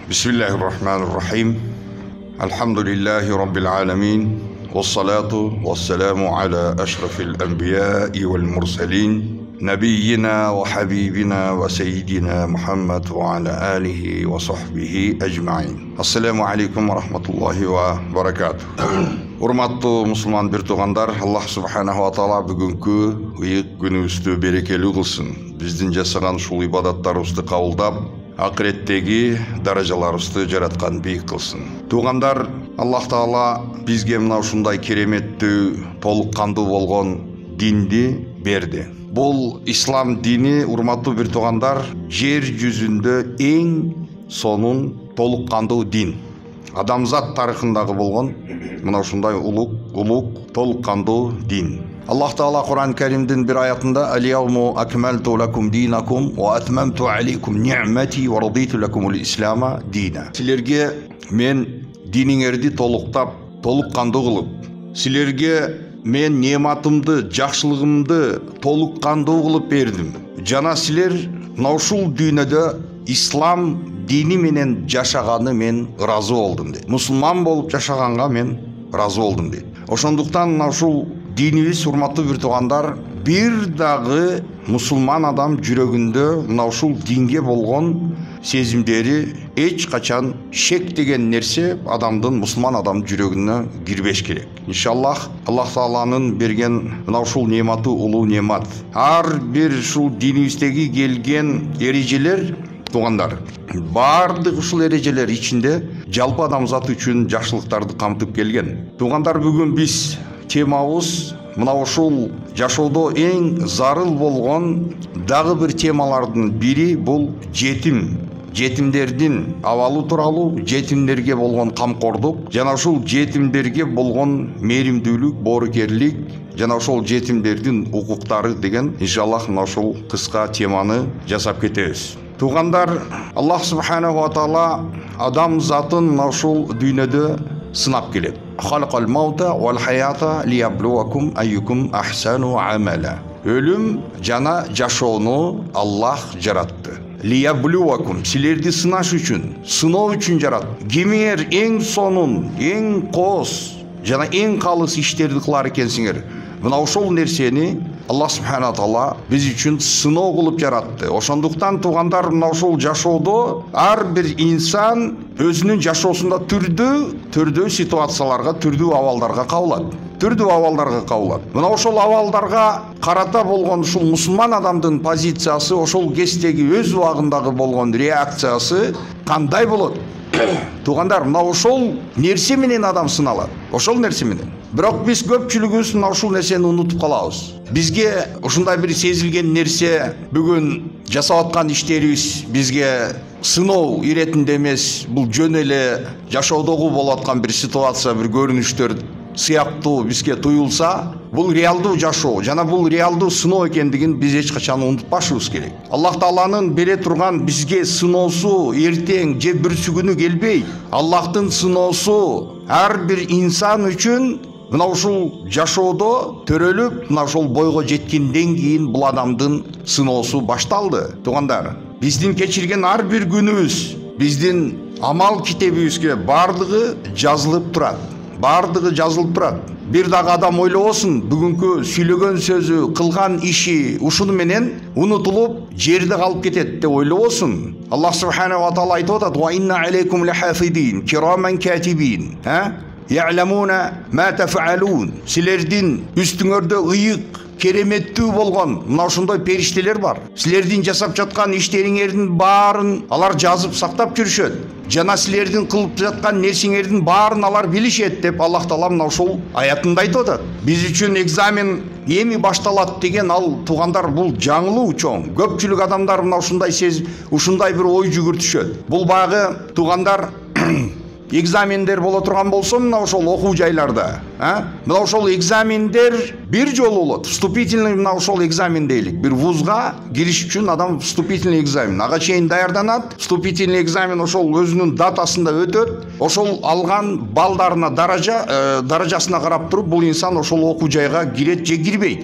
Bismillahirrahmanirrahim. Elhamdülillahi Rabbil alemin. Vessalatu vesselamu ala eşrefil enbiya'i vel murselin. Nebiyyina ve habibina ve seyyidina Muhammed ve ala alihi ve sahbihi ecmain. Assalamu alaikum ve rahmetullahi ve berekatuh. Урматтуу мусулман бир туугандар, Аллах субханаху ва таала бүгүнкү ыйык күнүбүздү берекелүү кылсын. Биздин жасаган ушул ибадаттарыбызды кабылдап, акыреттеги даражаларыбызды жараткан бийик кылсын. Туугандар, Аллах таала бизге мына ушундай кереметтүү, толук кандуу болгон динди берди. Бул ислам дини, урматтуу бир туугандар, жер жүзүндө эң сонун толук кандуу дин. Адамзат тарыхындагы болгон мына ушундай улук толук кандуу дин. Аллах таала Кур'ан Каримдин бир аятында «Ал-яуму акмалту лакум динакум ва атмамту алейкум ни'мати ва радиту лакумул ислама дина». Силерге мен диниңерди толуктап, толук кандуу кылып, силерге мен нематымды, жакшылыгымды толук кандуу кылып бердим. Жана силер мына ушул дүйнөдө ислам дини менен жашаганы мен ыраазы болдум дейт. Мусулман болуп жашаганга мен ыраазы болдум дейт. Ошондуктан мына ушул динибиз, урматтуу бир туугандар, бир дагы мусулман адам жүрөгүндө мына ушул динге болгон сезимдери эч качан шек деген нерсе адамдын, мусулман адам жүрөгүнө кирбеш керек. Иншаллах, Аллах тааланын берген мына ушул нематы улуу немат. Ар бир ушул динибиздеги келген эрежелер, туугандар, бардык ушул эрежелер ичинде жалпы адамзат үчүн жакшылыктарды камтып келген. Туугандар, бүгүн биз темабыз мына ушул жашоодо эң зарыл болгон дагы бир темалардын бири бул жетимдердин абалы тууралуу, жетимдерге болгон камкордук жана ушул жетимдерге болгон мээримдүүлүк, боорукерлик жана ошол жетимдердин укуктары деген иншаллах мына ушул кыска теманы жасап кетебиз. Туугандар, Аллах субханаху ва таала адам затын мына ушул дүйнөдө сынап келет. Халакал маута вал хаята лияблуакум айюкум ахсану амала. Өлүм жана жашоону Аллах жаратты. Лияблуакум, силерди сынаш үчүн, сыноо үчүн жаратты. Кимиңер эң сонун, эң коос жана эң калыс иштерди кылар экенсиңер, мына ошол нерсени Аллах субхана таала биз үчүн сыноо кылып жаратты. Ошондуктан туугандар, мына ушул жашоодо ар бир инсан өзүнүн жашоосунда түрдүү ситуацияларга, түрдүү абалдарга кабылат. Мына ошол абалдарга карата болгон ушул мусулман адамдын позициясы, ошол кездеги өз убагындагы болгон реакциясы кандай болот? Туугандар, мына ошол нерсе менен адам сыналат. Ошол нерсе менен. Бирок биз көпчүлүгүбүз мына ушул нерсени унутуп калабыз. Бизге ушундай бир сезилген нерсе, бүгүн жасап аткан иштерибиз бизге сыноо иретинде эмес, бул жөн эле жашоодогу болуп аткан бир ситуация, бир көрүнүштөр сыяктуу бизге туюлса, бул реалдуу жашоо жана бул реалдуу сыноо экендигин биз эч качан унутпашыбыз керек. Аллах тааланын бере турган бизге сыноосу эртең же бүрсүгүнү келбейт. Аллахтын сыноосу ар бир инсан үчүн мына ушул жашоодо төрөлүп, мына ушул бойго жеткенден кийин бул адамдын сыноосу башталды. Туугандар, биздин кечирген ар бир күнүбүз, биздин амал китебибизге бардыгы жазылып турат. Бир дагы адам ойлобосун, бүгүнкү сүйлөгөн сөзү, кылган иши ушуну менен унутулуп, жерде калып кетет деп ойлобосун. Аллах субханаху ва таала айтып атат: "Ва инна алейкум лахафидин, кираман катибин, я'ламуна ма тафалун." Силердин үстүңөрдө ыйык, кереметтүү болгон мына ошондой периштелер бар. Силердин жасап жаткан иштериңердин баарын алар жазып сактап жүрүшөт. Жана силердин кылып жаткан нерсеңердин баарын алар билишет деп Аллах таала мына ушул аятында айтып атат. Биз үчүн экзамен эми башталат деген ал, туугандар, бул жаңылуу чоң. Көпчүлүк адамдар мына ушундай бир ой жүгүртүшөт. Бул багы, туугандар, экзамендер боло турган болсо мына ошол окуу жайларда, мына ошол экзамендер бир жолу болот. Вступительный мына ошол экзамен дейлик. Бир вузга кириш үчүн адам вступительный экзамен ага чейин даярданат. Вступительный экзамен ошол өзүнүн датасында өтөт. Ошол алган балдарына даражасына карап туруп бул инсан ошол окуу жайга кирет же кирбейт.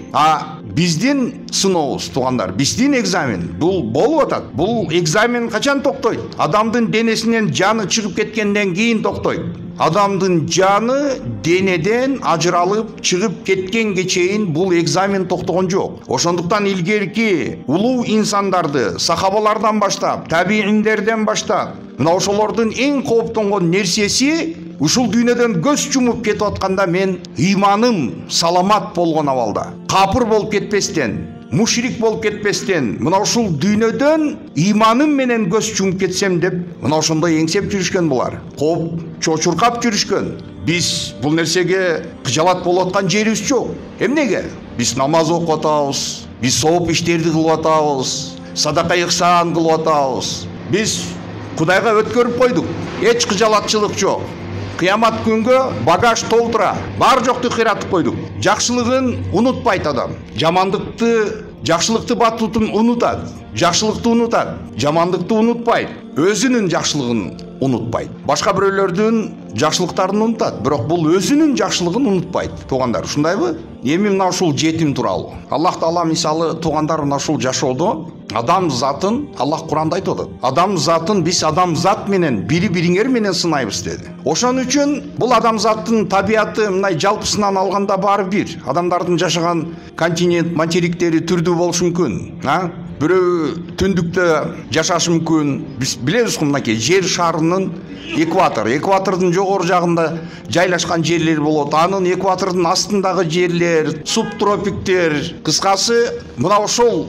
биздин сынообуз туугандар, биздин экзамен бул болуп атат. Бул экзамен качан токтойт? Адамдын денесинен жаны чыгып кеткенден кийин токтойт. Адамдын жаны денеден ажыралып чыгып кеткенге чейин бул экзамен токтогон жок. Ошондуктан илгерки улуу инсандарды, сахабалардан баштап, табииндерден баштап, мына ошолордун эң кооптонгон нерсеси ушул дүйнөдөн көз чумуп кетип атканда мен ыйманым саламат болгон абалда, капыр болуп кетпестен, мушрик болуп кетпестен, мына ушул дүйнөдөн ыйманым менен көз чумуп кетсем деп, мына ошондой эңсеп жүрүшкөн булар. Кооп, чочуркап жүрүшкөн. Биз бул нерсеге кыжалат болуп аткан жерибиз жок. Эмнеге? Биз намаз окуп атабыз, биз сооп иштерди кылып атабыз, садака ихсан кылып атабыз. Биз Кудайга өткөрүп койдук. Эч кыжалатчылык жок. Кыямат күнгө багаж толтура, бар жокту кыйратып койдук. Жакшылыгын унутпайт адам. Жакшылыкты батылтын унутат. Жакшылыкты унутат, жамандыкты унутпайт. Өзүнүн жакшылыгын унутпайт. Башка бирөөлөрдүн жакшылыктарын унутат, бирок бул өзүнүн жакшылыгын унутпайт. Туугандар, ушундайбы? Эми мына ушул жетим тууралуу. Аллах Таала мисалы туугандар мына ушул жашоодо адам затын Аллах Куранда айтып атат. Адам затын биз адам зат менен бири-бириңер менен сынайбыз деди. Ошон үчүн бул адам заттын табияты мындай жалпысынан алганда баары бир. Адамдардын жашаган континент, материктери түрдүү болушу мүмкүн. Бирөө түндүктө жашашы мүмкүн. Биз билебиз мынакей жер шарынын экватордун жогору жагында жайлашкан жерлер болот. Анын экватордун астындагы жерлер, субтропиктер, кыскасы мына ошол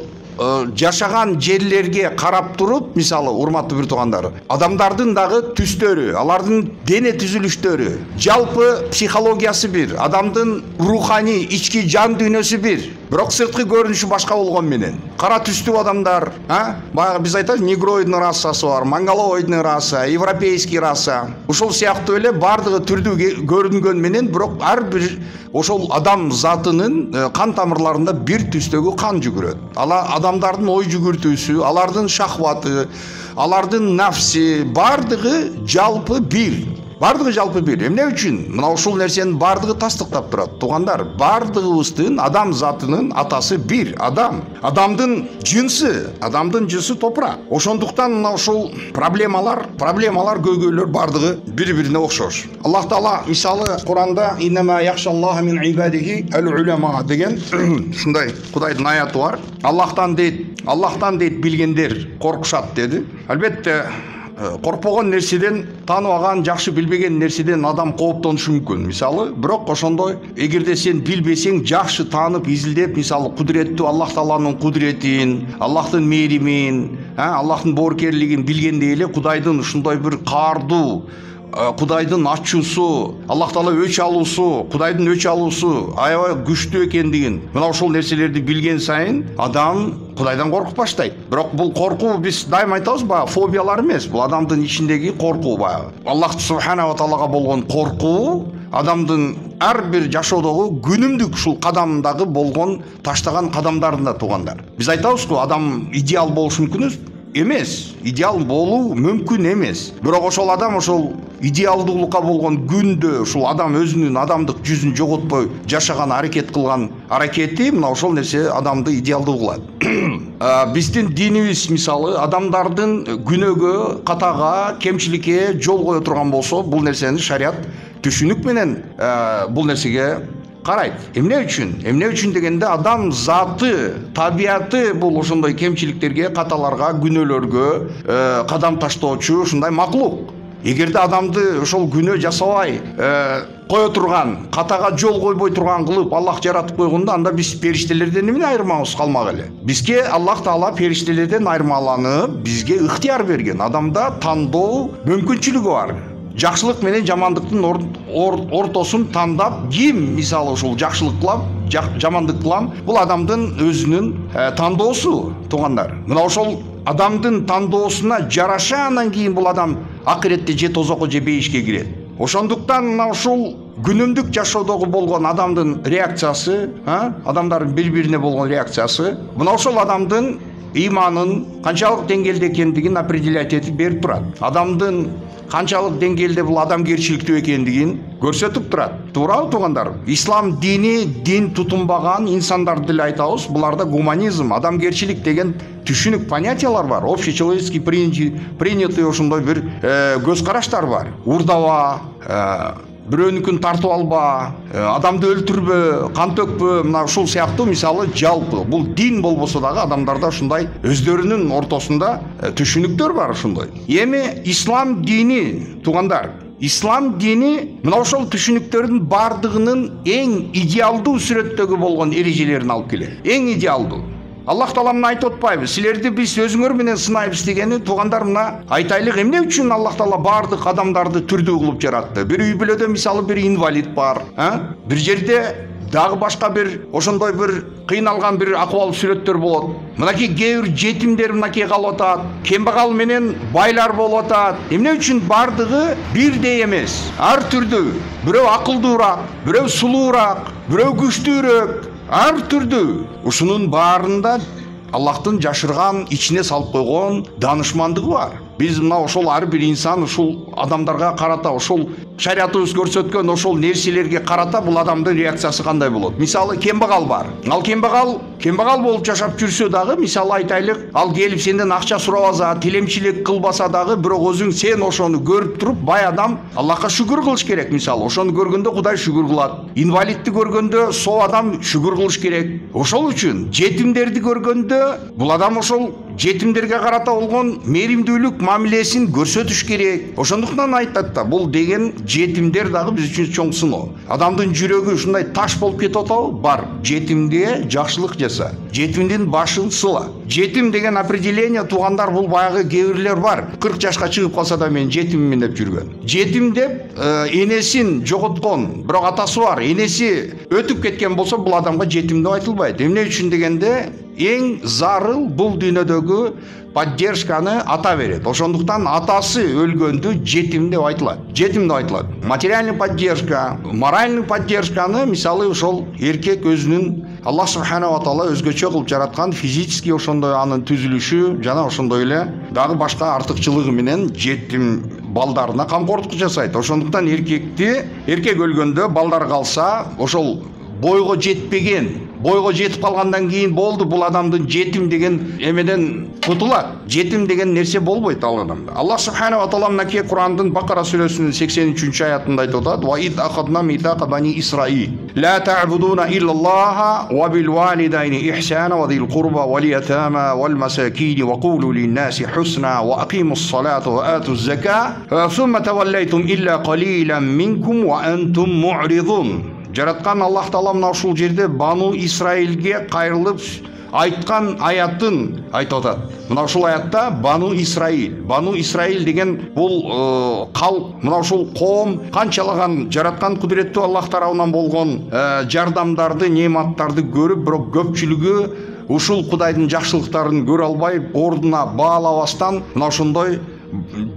жашаган жерлерге карап туруп, мисалы, урматтуу бир туугандар, адамдардын дагы түстөрү, алардын дене түзүлүштөрү, жалпы психологиясы бир, адамдын руханий ички жан дүйнөсү бир, бирок сырткы көрүнүшү башка болгон менен. Кара түстүү адамдар, баягы биз айтабыз, негроидный расасы бар, монголоидный раса, европейский раса. Ушул сыяктуу эле бардыгы түрдүү көрүнгөн менен, бирок ар бир ошол адам затынын кан тамырларында бир түстөгү кан жүгүрөт. Адамдардын ой жүгүртүүсү, алардын шахваты, алардын нафси, бардыгы жалпы бир. Эмне үчүн? Мына ушул нерсенин бардыгы тастыктап турат. Туугандар, бардыгыбыздын адам затынын атасы бир, адам. Адамдын жынсы топурак. Ошондуктан мына ушул проблемалар, көйгөйлөр бардыгы бири-бирине окшош. Аллах Таала мисалы Куранда иннама яхшаллаха мин ибадихи ал-улама деген ушундай Кудайдын аяты бар. Аллахтан дейт билгендер коркушат деди. Албетте коркпогон нерседен, тааныбаган, жакшы билбеген нерседен адам кооптонушу мүмкүн. Мисалы, бирок ошондой эгерде сен билбесең, жакшы таанып, изилдеп, мисалы, кудуреттүү Аллах Тааланын кудуретин, Аллахтын мээримин, Аллахтын боорукерлигин билгенде эле Кудайдын ушундай бир каардуу, Кудайдын ачуусу, Аллах Таала өч алуусу, Кудайдын өч алуусу аябай күчтүү экендигин, мына ошол нерселерди билген сайын адам Кудайдан коркуп баштайт. Бирок бул коркуу биз дайыма айтабыз, баягы фобиялар эмес, бул адамдын ичиндеги коркуу баягы. Аллах Субханаху Таалага болгон коркуу адамдын ар бир жашоодогу күнүмдүк ушул кадамдагы болгон таштаган кадамдарында туугандар. Биз айтабызбы, адам идеал болушу мүмкүн эмес, идеал болуу мүмкүн эмес. Бирок ошол адам ошол идеалдуулукка болгон күндө ушул адам өзүнүн адамдык жүзүн жоготпой жашаган аракет кылган аракети мына ошол нерсе адамды идеалдуу кылат. Биздин динибиз мисалы адамдардын күнөөгө, катага, кемчиликке жол кое турган болсо, бул нерсени шарият түшүнүк менен бул нерсеге карайт. Эмне үчүн дегенде адам заты, табияты бул ошондой кемчиликтерге, каталарга, күнөөлөргө кадам таштоочу ушундай маклук. Эгерде адамды ошол күнөө жасабай кое турган, катага жол койбой турган кылып Аллах жаратып койгондо, анда биз периштелерден эмне айырмабыз калмак эле? Бизге Аллах Таала периштелерден айырмаланып, бизге ыктыяр берген. Адамда тандоо мүмкүнчүлүгү бар. Жакшылык менен жамандыктын ортосун тандап, ким мисалы ушул жакшылык кылам, жамандык кылам, бул адамдын өзүнүн тандоосу, туугандар. Мына ошол адамдын тандоосуна жараша андан кийин бул адам акыретте же тозокко же бейишке кирет. Ошондуктан мына ушул күнүмдүк жашоодогу болгон адамдын реакциясы, адамдардын бири-бирине болгон реакциясы, мына ошол адамдын иманын канчалык деңгээлде экендигин определять этип берип турат. Адамдын канчалык деңгээлде бул адамгерчиликтүү экендигин көрсөтүп турат. Туурабы туугандар? Ислам дини дин тутунбаган инсандарды деле айтабыз. Буларда гуманизм, адамгерчилик деген түшүнүк понятиялар бар. Общечеловеческий принятый ошондой бир көз караштар бар. Урдаба, бирөөнүкүн тартып алба, адамды өлтүрбө, кан төкпө, мына ушул сыяктуу мисалы жалпы бул дин болбосо дагы адамдарда ушундай өздөрүнүн ортосунда түшүнүктөр бар ушундай. Эми ислам дини туугандар, ислам дини мына ошол түшүнүктөрдүн бардыгынын эң идеалдуу сүрөттөгү болгон эрежелерин алып келет. Эң идеалдуу. Аллах Таала мына айтып атпайбы? Силерди биз өзүңөр менен сынайбыз дегени туугандар мына айтайлык эмне үчүн Аллах Таала бардык адамдарды түрдүү кылып жаратты? Бир үй бүлөдө мисалы бир инвалид бар, бир жерде дагы башка бир ошондой бир кыйналган бир акыбал сүрөттөр болот. Мынакей кээ бир жетимдер мынакей калып атат, кембагал менен байлар болуп атат. Эмне үчүн бардыгы бирдей эмес? Ар түрдүү. Бирөө акылдуураак, бирөө сулуураак, бирөө күчтүүрөөк. Ар түрдүү. Ушунун баарында Аллахтын жашырган, ичине салып койгон данышмандыгы бар. Биз мына ошол ар бир инсан ушул адамдарга карата, ошол шариятыбыз көрсөткөн ошол нерселерге карата бул адамдын реакциясы кандай болот? Мисалы кембагал бар. Ал кембагал болуп жашап жүрсө дагы, мисалы айтайлык, ал келип сенден акча сурабаса, тилемчилик кылбаса дагы, бирок өзүң сен ошону көрүп туруп, бай адам Аллахка шүгүр кылыш керек. Мисалы ошону көргөндө Кудай шүгүр кылат. Инвалидти көргөндө соо адам шүгүр кылыш керек. Ошол үчүн жетимдерди көргөндө бул адам ошол жетимдерге карата болгон мээримдүүлүк мамилесин көрсөтүш керек. Ошондуктан айтат да, бул деген жетимдер дагы биз үчүн чоң сыноо. Адамдын жүрөгү ушундай таш болуп кетип атабы? Бар. Жетимге жакшылык жаса. Жетимдин башын сыла. Жетим деген определение туугандар бул баягы кээ бар. 40 жашка чыгып калса да мен жетиммин деп жүргөн. Жетим деп энесин жоготкон, бирок атасы бар. Энеси өтүп кеткен болсо бул адамга жетим деп айтылбайт. Эмне үчүн дегенде эң зарыл бул дүйнөдөгү поддержканы ата берет. Ошондуктан атасы өлгөндө жетим деп айтылат. Жетим деп айтылат. Материальный поддержка, моральный поддержканы мисалы ошол эркек өзүнүн Аллах субхана ва таала өзгөчө кылып жараткан физически ошондой анын түзүлүшү жана ошондой эле дагы башка артыкчылыгы менен жетим балдарына камкордук жасайт. Ошондуктан эркек өлгөндө балдар калса, ошол бойго жетип калгандан кийин болду, бул адамдын жетим деген эмеден кутулат. Жетим деген нерсе болбойт ал адамда. Аллах субхана ва таала мынакей Курандын Бакара сүрөсүнүн 83-аятында айтып атат: "Ва ид акадна митака бани Исраил, ла та'будуна иллаллаха ва бил валидайни ихсана ва дил курба вал ятама вал масакини ва кулу лин-наси хусна ва акимус салата ва атуз зака, сумма таваллайтум илля калилан минкум ва антум му'ридун." Жараткан Аллах Таала мына ушул жерде Бану Исраилге кайрылып айткан аятын айтып атат. Мына ушул аятта Бану Исраил деген бул калп, мына ушул коом канчалаган жараткан кудуреттүү Аллах тарабынан болгон жардамдарды, нематтарды көрүп, бирок көпчүлүгү ушул Кудайдын жакшылыктарын көрө албай, ордуна баалабастан мына ошондой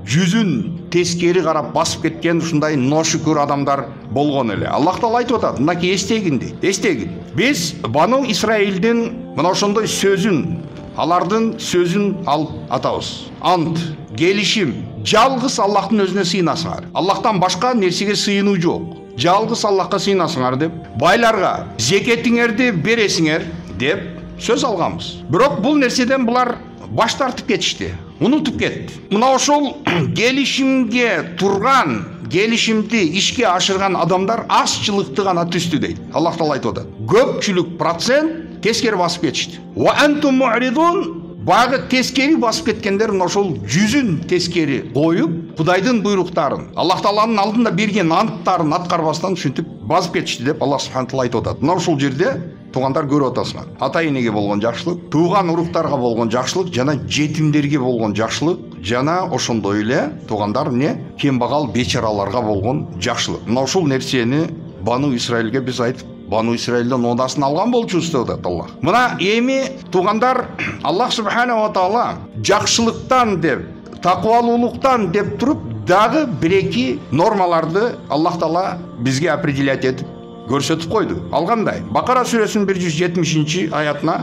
жүзүн тескери карап басып кеткен ушундай ношүкүр адамдар болгон эле. Аллах Таала айтып атат, мынакей эстегин. Биз Бану Исраилдин мына ошондой сөзүн, алардын сөзүн алып атабыз. Ант, келишим, жалгыз Аллахтын өзүнө сыйынасыңар. Аллахтан башка нерсеге сыйынуу жок. Жалгыз Аллахка сыйынасыңар деп, байларга зекетиңерди бересиңер деп сөз алганбыз. Бирок бул нерседен булар баш тартып кетишти. Унутуп кетти. Мына ошол келишимге турган, келишимди ишке ашырган адамдар азчылыкты гана түздү дейт. Аллах Таала айтып атат. Көпчүлүк процент тескери басып кетишти. Ва антум му'ридун, багы тескери басып кеткендер мына ошол жүзүн тескери коюп, Кудайдын буйруктарын, Аллах Тааланын алдында берген анттарын аткарбастан ушинтип басып кетишти деп Аллах субхана таала айтып атат. Мына ушул жерде туугандар көрүп атасыңар. Ата энеге болгон жакшылык, тууган уруктарга болгон жакшылык жана жетимдерге болгон жакшылык жана ошондой эле туугандар кембагал бечараларга болгон жакшылык. Мына ушул нерсени Бану Исраилге биз айтып, Бану Исраилден одасын алган болчубуз деп атат Аллах. Мына эми туугандар Аллах субхана ва таала жакшылыктан деп, такыбалуулуктан деп туруп дагы бир-эки нормаларды Аллах Таала бизге определять этип көрсөтүп койду. Алгандай. Бакара сүрөсүнүн 170-аятына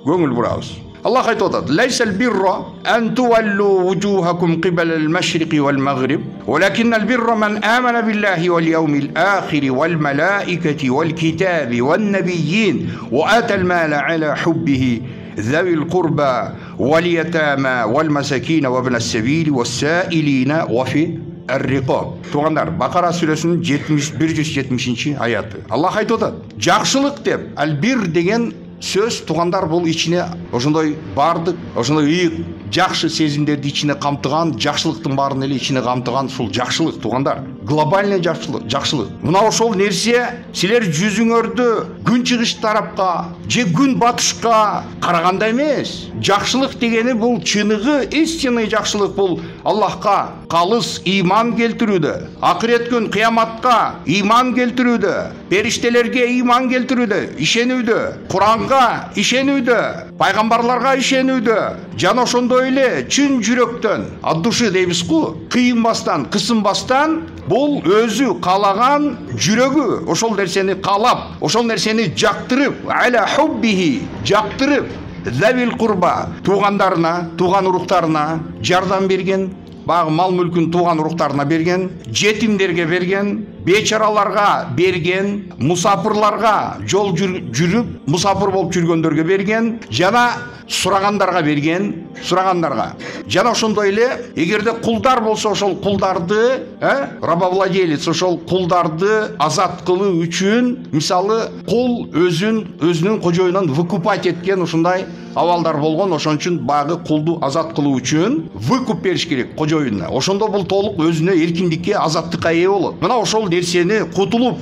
көңүл бурабыз. Allah айтып атат: "Лайсал бирра ан туаллу вужухакум қибалал машриқи вал магриб, валакиннал бирра ман амана биллахи вал яумил ахири вал малаикати вал китаби ван набийин ва атал мала аля хуббихи ذوي القربى واليتامى والمساكين وابن السبيل والسائلين وفي الرقاب". Туғандар, Бақара сүресінің 170 аяты. Аллах айтып атат: "Жақсылық" деп, "Албир" деген сөз туғандар бұл içine ошондой бардык, ошондой ыйык, жакшы сезимдерди içine камтыган, жакшылыктын баарын эле içine камтыган ушул жакшылык туғандар. Глобальный жакшылык. Мына ошол нерсе силер жүзүңөрдү күн чыгыш тарапка же күн батышка караганда эмес. Жакшылык дегени бул чыныгы, истинный жакшылык бул Аллахка калыс иман келтирүүдө, акырет күн кыяматка иман келтирүүдө, периштелерге иман келтирүүдө, ишенүүдө, Куранга ишенүүдө, пайгамбарларга ишенүүдө, жана ошондой эле чын жүрөктөн, от души дейбиз го, кыйынбастан, кысынбастан бул өзү калаган жүрөгү ошол нерсени каалап, ошол нерсени жактырып, аля хуббихи жактырып, завил курба туугандарына, тууган уруктарына жардам берген, багы мал мүлкүн тууган уруктарына берген, жетимдерге берген, бечараларга берген, мусапырларга жол жүрүп мусапыр болуп жүргөндөргө берген, жана сурагандарга берген, сурагандарга. Жана ошондой эле эгерде кулдар болсо ошол кулдарды, рабовладелец ошол кулдарды азат кылуу үчүн, мисалы кул өзүнүн кожоюнан выкупать эткен ушундай абалдар болгон, ошон үчүн багы кулду азат кылуу үчүн выкуп бериш керек кожоюнуна. Ошондо бул толук өзүнө эркиндикке, азаттыкка ээ болот. Мына ошол нерсени кутулуп,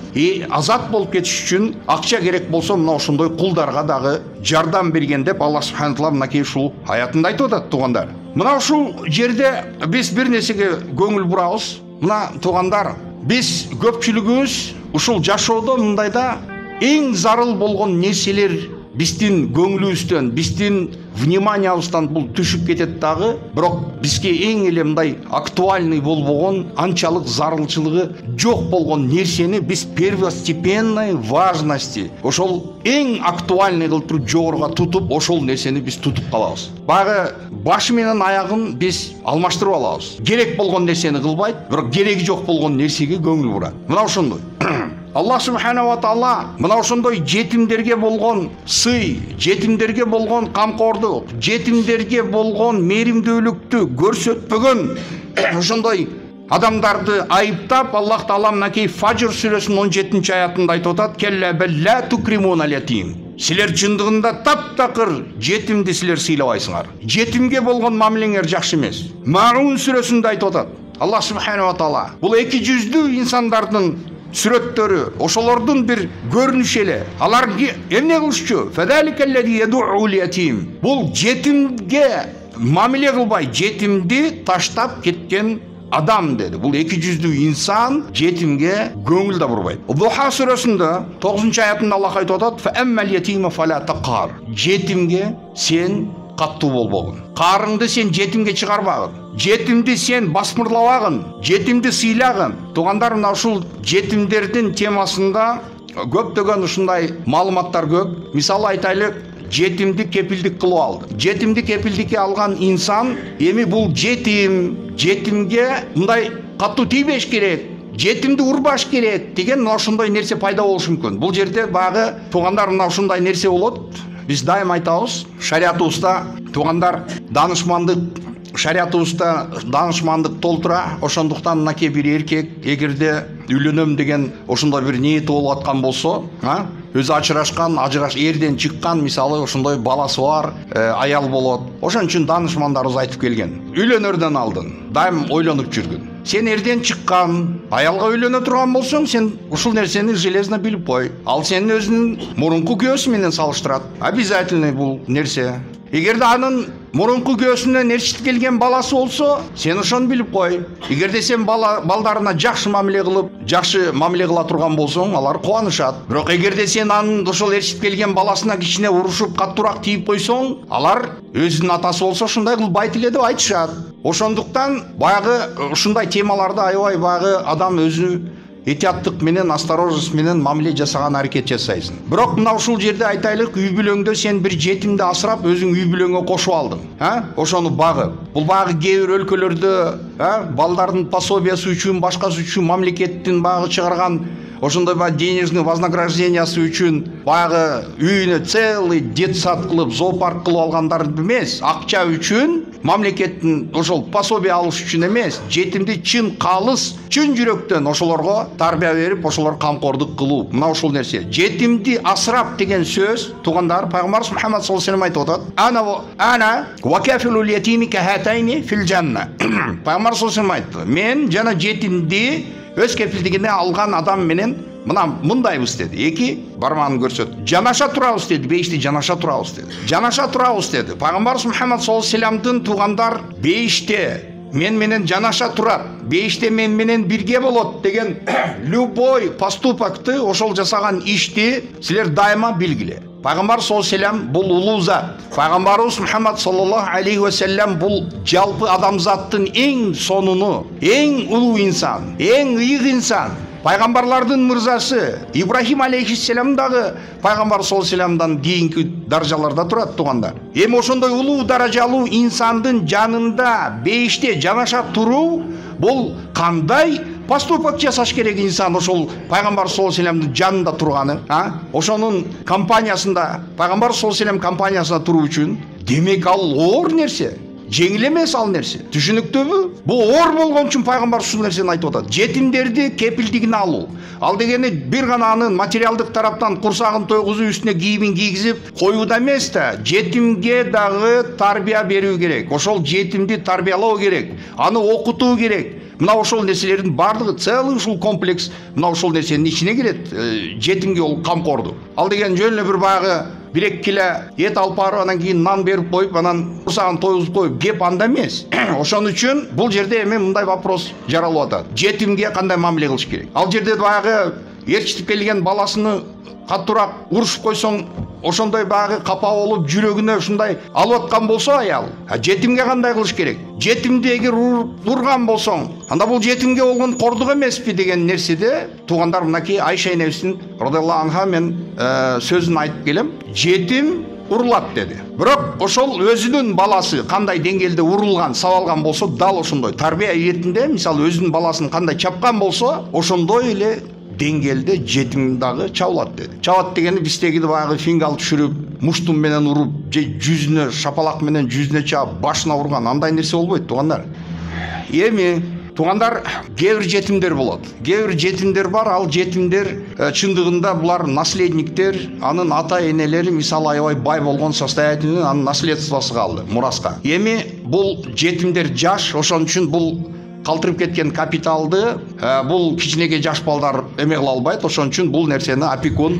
азат болуп кетиш үчүн акча керек болсо, мына ошондой кулдарга дагы жардам берген деп Аллах субхана тағала мынакей ушул аятында айтып атат туғандар. Мына ушул жерде биз бир нерсеге көңүл бурабыз. Мына туғандар, биз көпчүлүгүбүз ушул жашоодо мындайда эң зарыл болгон нерселер биздин көңүлүбүздөн, биздин вниманиябыздан бул түшүп кетет дагы, бирок бизге эң эле мындай актуальный болбогон, анчалык зарылчылыгы жок болгон нерсени биз первостепенной важности, ошол эң актуальный кылып туруп жогоруга тутуп, ошол нерсени биз тутуп калабыз. Багы башы менен аягын биз алмаштырып алабыз. Керек болгон нерсени кылбайт, бирок кереги жок болгон нерсеге көңүл бурат. Мына ошондой. Аллах субхана ва таала мына ошондой жетимдерге болгон сый, жетимдерге болгон камкордук, жетимдерге болгон мээримдүүлүктү көрсөтпөгөн ошондой адамдарды айыптап, Аллах таала мынакей Фажр сүрөсүнүн 17 аятында айтып атат: "Келла балла тукримуна лятим". Силер чындыгында таптакыр жетимди силер сыйлабайсыңар. Жетимге болгон мамилеңер жакшы эмес. Маун сүрөсүндө айтып атат Аллах субхана ва таала бул эки жүздүү инсандардын сүрөттөрү, ошолордун бир көрүнүшү эле. Алар эмне кылышчу? Фадаликаллади ядуул ятим. Бул жетимге мамиле кылбай, жетимди таштап кеткен адам dedi. Бул эки жүздүү инсан жетимге көңүл да бурбайт. Духа сүрөсүндө 9 аятында Аллах айтып атат: "Фа аммал ятима фала тaqar". Жетимге сен каттуу болбогун. Карыңды сен жетимге чыгарбагын. Жетимди сен басмырлабагын, жетимди сыйлагын. Тугандар, мына ушул жетимдердин темасында көптөгөн ушундай маалыматтар көп. Мисалы айтайлык, жетимди кепилдик кылып алды. Жетимди кепилдикке алган инсан, эми бул жетимге мындай каттуу тийбеш керек, жетимди урбаш керек деген ошондой нерсе пайда болушу мүмкүн. Бул жерде багы тугандар, мына ушундай нерсе болот. Биз дайым айтабыз, шариятыбызда тугандар шариятыбызда данышмандык толтура. Ошондуктан мынакей бир эркек эгерде үйлөнөм деген ошондой бир ниети болуп аткан болсо, өзү ажырашкан, эрден чыккан, мисалы ошондой баласы бар, аял болот. Ошон үчүн данышмандарыбыз айтып келген: үйлөнөрдөн алдын дайым ойлонуп жүргүн. Сен эрден чыккан, аялга үйлөнө турган болсоң, сен ушул нерсени железно билип кой. Ал сенин өзүнүн мурунку күйөөсү менен салыштырат. Обязательно бул нерсе. Эгерде анын мурунку күйөөсүнөн эрчитип келген баласы болсо, сен ошону билип кой. Эгерде сен балдарына жакшы мамиле кылып, жакшы мамиле кыла турган болсоң, алар кубанышат. Бирок эгерде сен анын ошол эрчитип келген баласына кичине урушуп, каттуураак тийип койсоң, алар өзүнүн атасы болсо ушундай кылбайт эле деп айтышат. Ошондуктан баягы ушундай темаларда аябай баягы адам өзү этияттык менен, осторожность менен мамиле жасаган аракет жасайсың. Бирок мына ушул жерде айтайлык, үй бүлөңдө сен бир жетимди асырап, өзүң үй бүлөңгө кошуп алдың. Ошону багып. Бул багы кээ бир өлкөлөрдө, балдардын пособиясы үчүн, башкасы үчүн мамлекеттин багы чыгарган ошондой денежный вознаграждениясы үчүн багы үйүнө целый детсад кылып, зоопарк кылып алгандар эмес, акча үчүн, мамлекеттин ошол пособие алыш үчүн эмес, жетимди чын калыс, чын жүрөктөн ошолорго тарбия берип, ошолор камкордук кылуу. Мына ошол нерсе. Жетимди асырап деген сөз, туугандар, пайгамбарыбыз Мухаммад саллаллаху алейхи айтып атат. Ана ва кафилул ятими кахатайни фил жанна. Пайгамбар саллаллаху алейхи айтты. Мен жана жетимди өз кепилдигине алган адам менен мына мындайбыз деди. Эки бармагын көрсөтүп, жанаша турабыз деди, бейиште жанаша турабыз деди. Жанаша турабыз деди. Пайгамбарыбыз Мухаммад саллаллаху алейхи вассаламдын туугандар бейиште мен менен жанаша турат, бейиште мен менен бирге болот деген любой поступакты, ошол жасаган ишти силер дайыма билгиле. Пайгамбар саллаллаху алейхи вассалам бул улуу зат. Пайгамбарыбыз Мухаммад саллаллаху алейхи вассалам бул жалпы адамзаттын эң сонуну, эң улуу инсан, эң ыйык инсан. Пайгамбарлардын мырзасы Ибрахим алейхиссалам дагы пайгамбар саллаллаху алейхи вассаламдан кийинки даражаларда турат, туугандар. Эми ошондой улуу даражалуу инсандын жанында бейиште жанаша туруу бул кандай поступок жасаш керек инсан ошол пайгамбар саллаллаху алейхи вассаламдын жанында турганы, ошонун компаниясында, пайгамбар саллаллаху алейхи вассалам компаниясында туруу үчүн, демек ал оор нерсе. Жеңил эмес ал нерсе. Түшүнүктүүбү? Бул оор болгон үчүн пайгамбар ушул нерсени айтып атат. Жетимдерди кепилдигине алуу. Ал дегени бир гана анын материалдык тараптан курсагын тойгузуп, үстүнө кийимин кийгизип коюуда эмес да, жетимге дагы тарбия берүү керек. Ошол жетимди тарбиялоо керек. Аны окутуу керек. Мына ошол нерселердин бардыгы целый ушул комплекс мына ошол нерсенин ичине кирет. Жетимге ол камкордук. Ал деген жөн эле бир багы бир-эки киле эт алып барып, анан кийин нан берип коюп, анан курсагын тойгузуп коюп, кеп анда эмес. Ошон үчүн бул жерде эми мындай вопрос жаралып атат. Жетимге кандай мамиле кылыш керек? Ал жерде багы ээрчитип келген баласыны каттуураак урушуп койсоң, ошондой багы капа болуп, жүрөгүнө ушундай алып аткан болсо аял, жетимге кандай кылыш керек? Жетимди эгер урган болсоң, анда бул жетимге болгон кордук эмеспи деген нерседе, туугандар, мынакей Айша энебиздин радиаллаху анха мен сөзүн айтып келем. Жетим урулат деди. Бирок ошол өзүнүн баласы кандай деңгээлде урулган, сабалган болсо, дал ошондой тарбия иретинде, мисалы өзүнүн баласын кандай чапкан болсо, ошондой эле деңгээлде жетим дагы чабылат деди. Чабат дегени биздеги багы фингал түшүрүп, муштум менен уруп, же жүзүнө шапалак менен жүзүнө чаап, башына урган, андай нерсе болбойт, туугандар. Эми туугандар, кээ бир жетимдер болот. Кээ бир жетимдер бар, ал жетимдер чындыгында булар наследниктер, анын ата-энелери мисалы аябай бай болгон, состоятельный, анын наследствосы калды, мураска. Эми бул жетимдер жаш, ошон үчүн бул калтырып кеткен капиталды бул кичинекей жаш балдар эме кыла албайт. Ошон үчүн бул нерсени опекун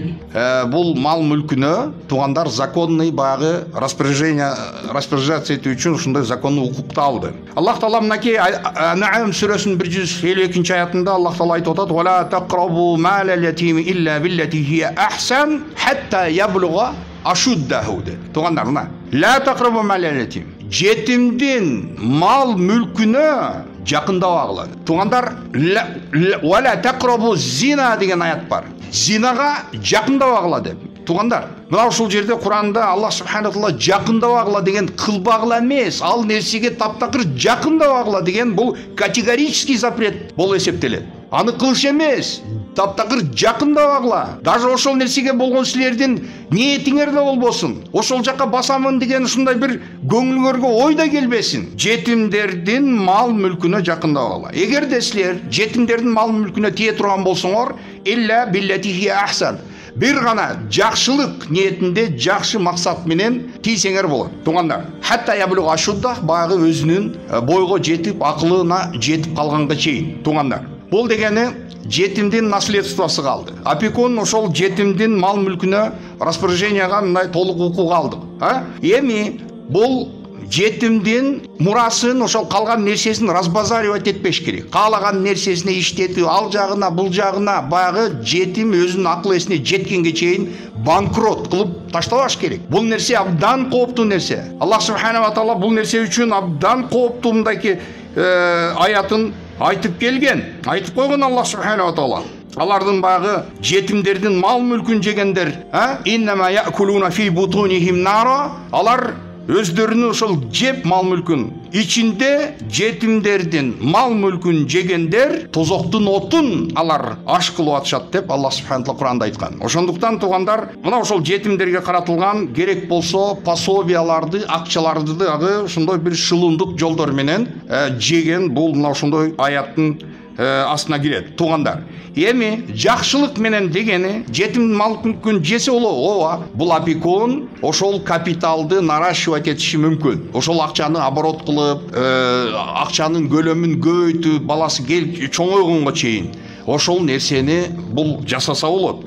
бул мал мүлкүнө туугандар законный багы распоряжаться этүү үчүн ушундай законный укукту алды. Аллах Таала мынакей На'ам сүрөсүнүн 152 аятында Аллах Таала айтып атат: "Ва ла тaqrabu malal yatimi illa billati hiya ahsan hatta yablugha ashuddahu." Туугандар, мына ла taqrabu malal yatim. Жетимдин мал мүлкүнө жакындабагыла. Туугандар, "Вала тaqrabu zina" деген аят бар. Зинага жакындабагыла деп. Туугандар, мына ушул жерде Куранда Аллах субхана таала жакындабагыла деген кылбагыла эмес, ал нерсеге таптакыр жакындабагыла деген бул категорический запрет болуп эсептелет. Аны кылыш эмес, таптакыр жакындабагыла. Даже ошол нерсеге болгон силердин ниетиңер да болбосун. Ошол жакка басамын деген ушундай бир көңүлүңөргө ой да келбесин. Жетимдердин мал мүлкүнө жакындабагыла. Эгерде силер жетимдердин мал мүлкүнө тие турган болсоңор, илля биллати ахсан. Бир гана жакшылык ниетинде, жакшы максат менен тийсеңер болот. Туугандар, хатта яблуга ашудда, багы өзүнүн бойго жетип, акылына жетип калганга чейин. Туугандар, бул дегени жетимдин наследствосы калды. Опекун ошол жетимдин мал мүлкүнө распоряженияга мындай толук укук алды. Эми бул жетимдин мурасын, ошол калган нерсесин разбазаривать этпеш керек. Каалаган нерсесине иштетип, ал жагына, бул жагына багы жетим өзүнүн акыл эсине жеткенге чейин банкрот кылып таштабаш керек. Бул нерсе абдан кооптуу нерсе. Аллах субхана ва таала бул нерсе үчүн абдан кооптуу мындайки аятын айтып келген, айтып қойған Аллах субханала тағала. Алардын бағы жетімдердің мал мүлкін жегендер, иннама яакулуна фи бутунихим нара, алар өздерінің ошол жеп мал мүлкін, içinde жетимдердин мал мүлкін жегендер тозоктун отун алар аш кылып атышат деп Аллах субхана тағала Куранда айткан. Ошондуктан тугандар, мына ошол жетимдерге каратылган керек болсо пособияларды, акчаларды дагы ошондой бир шылымдык жолдор менен жеген бул мына ошондой аяттын астына кирет. Тугандар, эми жакшылык менен дегени жетим мал мүлкүн жесе ооба, бул опекун ошол капиталды наращивать этиши мүмкүн. Ошол акчаны оборот кылып, акчанын көлөмүн көбөйтүп, баласы келип чоңойгонго чейин ошол нерсени бул жасаса болот.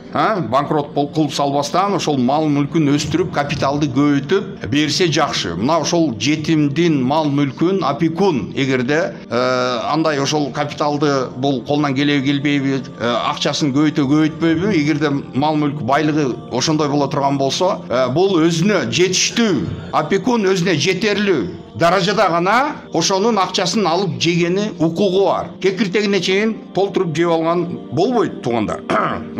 Банкрот кылып салбастан ошол мал мүлкүн өстүрүп, капиталды көбөйтүп берсе жакшы. Мына ошол жетимдин мал мүлкүн опекун эгерде андай ошол капиталды бул колунан келбейби, акчасын көбөйтпөйбү, эгерде мал мүлк байлыгы ошондой боло турган болсо, бул өзүнө жетиштүү, опекун өзүнө жетерлүү даражада гана ошонун акчасын алып жегени укугу бар. Кекиртегине чейин толтуруп жеп алган болбойт тугандар.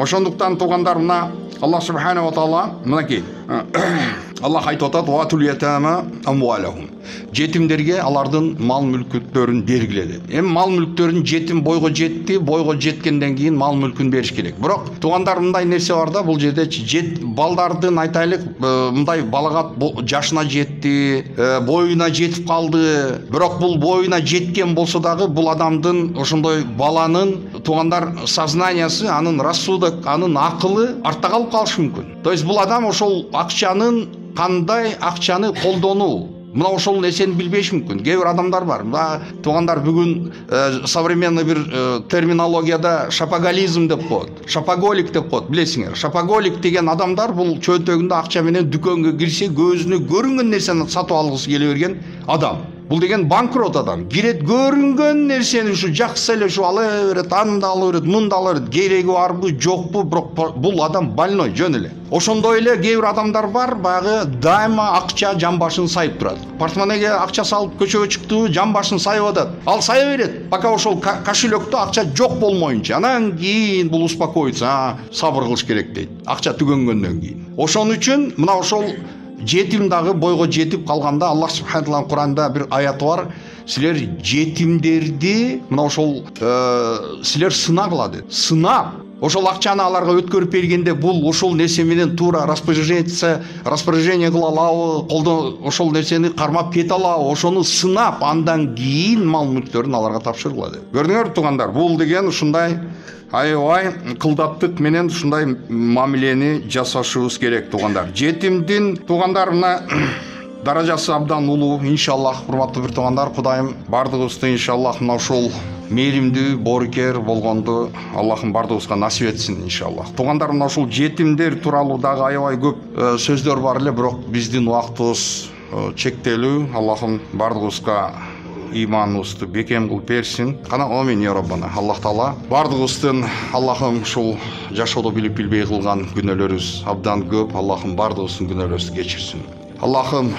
Ошондуктан тугандар, мына Аллах субханала тағала мынакей Аллах айтып атат: "Ва тул ятама амвалахум". Жетимдерге алардын мал мүлктөрүн бергиле. Эми мал мүлктөрүн жетим бойго жетти, бойго жеткенден кийин мал мүлкүн бериш керек. Бирок тугандар, мындай нерсе бар да, бул жерде балдардын айтайлык мындай балагат жашына жетти, боюна жетип калды. Бирок бул боюна жеткен болсо дагы бул адамдын, ошондой баланын тугандар сознаниясы, анын рассудок, анын акылы артта калып калышы мүмкүн. То есть бул адам ошол акчанын кандай акчаны колдонуу, мына ошол нерсени билбеш мүмкүн. Кээ бир адамдар бар. Мына тугандар бүгүн современный бир терминологияда шопоголизм деп коет. Шопоголик деп коет, билесиңер. Шопоголик деген адамдар бул чөнтөгүндө акча менен дүкөнгө кирсе, көзүнө көрүнгөн нерсени сатып алгысы келе берген адам. Бул деген банкрот адам. Кирет, көрүнгөн нерсени ушу жакса эле ушу ала берет, анда ала берет, мында ала берет. Кереги барбы, жокпу, бирок бул адам больной жөн эле. Ошондой эле кээ бир адамдар бар, баягы дайыма акча жамбашын сайып турат. Портмонеге акча салып көчөгө чыктыбы, жамбашын сайып атат. Ал сая берет, пока ошол кошелектө акча жок болмоюнча. Анан кийин бул успокоится, сабыр кылыш керек дейт. Акча түгөнгөндөн кийин. Ошон үчүн мына ошол жетим дагы бойго жетип калганда Аллах субхана тағала Куранда бир аяты бар. Силер жетимдерди мына ошол силер сынагыла дейт. Сынап ошол акчаны аларга өткөрүп бергенде бул ошол нерсе менен туура распоряжение кыла алабы, колдон ошол нерсени кармап кете алабы, ошону сынап андан кийин мал мүлктөрүн аларга тапшыргыла дейт. Көрдүңөр тугандар, бул деген ушундай аябай кылдаттык менен ушундай мамилени жасашыбыз керек тугандар. Жетимдин тугандар мына даражасы абдан улуу, иншаллах, урматтуу бир тугандар, Кудайым бардыгыбызды иншаллах мына ушул мээримдүү, боорукер болгонду Аллахым бардыгыбызга насип этсин иншаллах. Тугандар, мына ушул жетимдер тууралуу дагы аябай көп сөздөр бар эле, бирок биздин убактыбыз чектелүү. Аллахым бардыгыбызга иманыбызды бекем кылып берсин. Кана амин я Раббана. Аллах Таала бардыгыбыздын, Аллахым ушул жашоодо билип билбей кылган күнөөлөрүбүз абдан көп. Аллахым бардыгыбыздын күнөөлөрүбүздү кечирсин. Аллахым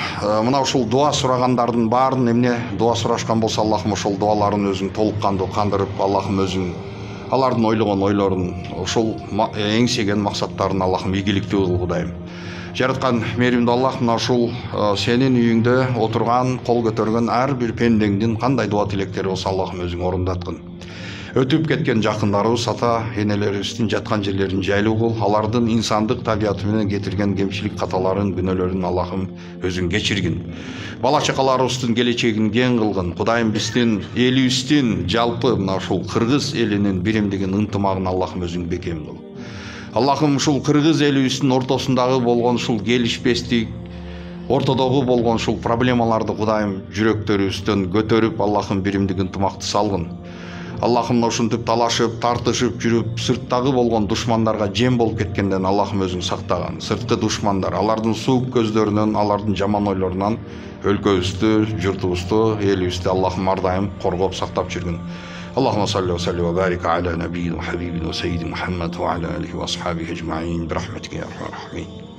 мына ушул дуа сурагандардын баарын эмне дуа сурашкан болсо, Аллахым ошол дуаларын өзүң толук кандуу кандырып, Аллахым өзүң алардын ойлогон ойлорун, ошол эңсеген максаттарын Аллахым ийгиликтүү кыл Кудайым. Жараткан мээримдүү Аллах, мына ушул сенин үйүңдө отурган, кол көтөргөн ар бир пендеңдин кандай дуа тилектери болсо Аллахым өзүң орундаткын. Өтүп кеткен жакындарыбыз, ата энелерибиздин жаткан жерлерин жайлуу кыл. Алардын инсандык табияты менен кетирген кемчилик каталарын, күнөөлөрүн Аллахым өзүң кечиргин. Бала чакаларыбыздын келечегин кең кылгын. Кудайым биздин элибиздин жалпы мына ушул кыргыз элинин биримдигин, ынтымагын Аллахым өзүң бекем кыл. Аллахым ушул кыргыз элибиздин ортосундагы болгон ушул келишпестик, ортодогу болгон ушул проблемаларды Кудайым жүрөктөрүбүздөн көтөрүп, Аллахым биримдик ынтымакты салгын. Аллахым ушинтип талашып, тартышып жүрүп, сырттагы болгон душмандарга жем болуп кеткенден Аллахым өзүң сактаган. Сырткы душмандар, алардын суук көздөрүнөн, алардын жаман ойлорунан өлкөбүздү, журтубузду, элибизди Аллахым ар дайым коргоп сактап жүргүн. اللهم صل وسلم وبارك على نبينا وحبيبنا وسيدنا محمد وعلى آله وأصحابه أجمعين برحمتك يا أرحم الراحمين.